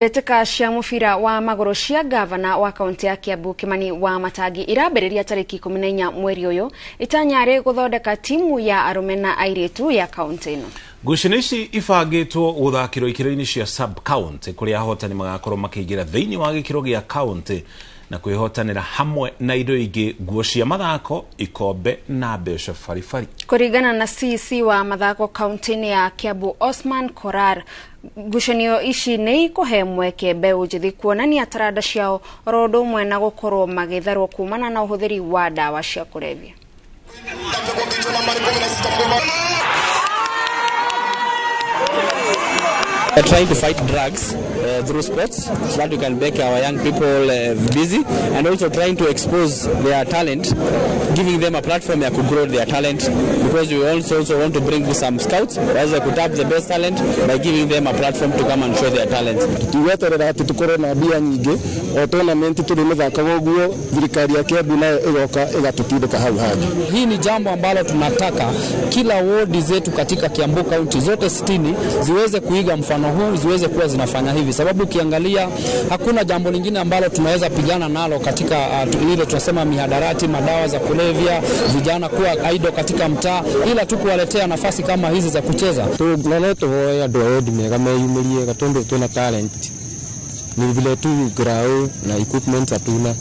Mbĩtĩka cia mũbira wa magũrũ cia gavana wa kaunti ya Kiambu Kimani Wamatangi irambĩrĩria tarĩki 14 mweri ũyũ itanyarĩ gũthondeka timu ya arũme na airĩtu ya kaunti ĩno. Ngucanio ici ibangĩtwo gũthakĩrwo ikĩro-inĩ cia sub county kũrĩa ahotani magakorwo makĩingĩra thĩinĩ wa gĩkĩro gĩa county na kwĩhotanĩra hamwe na indo ingĩ, nguo cia mathako, ikombe na mbeca baribari. Kũringana na CC wa mathako kaunti-inĩ ya Kiambu Osman Korar, ngucanio ici nĩ ikũhe mweke mbeũ njĩthĩ kuonania taranda ciao oro ũndũ ũmwe na gũkorwo magĩtharwo kumana na ũhũthĩri wa ndawa cia kũrebia. We're trying to fight drugs through sports so that we can make our young people busy, and also trying to expose their talent, giving them a platform to grow their talent, because we also want to bring some scouts as they could tap the best talent by giving them a platform to come and show their talent. Tuweterera ati tukore na bia nyingi o tournament tuli mithaka woguo thirikari ya Kiambu nayo igoka igatutindika hau hangi. Hii ni jambo ambalo tunataka kila ward zetu katika Kiambu County zote 60 ziweze kuiga mfano huu, ziweze kuwa zinafanya hivi, sababu ukiangalia hakuna jambo lingine ambalo tunaweza pigana nalo katika ile tunasema mihadarati, madawa za kulevya, vijana kuwa idle katika mtaa, ila tu kuwaletea nafasi kama hizi za kucheza. Tunaneto hoya ndoa mega meyumirie gatundu tuna talent ni vile tu grau na equipment hatuna.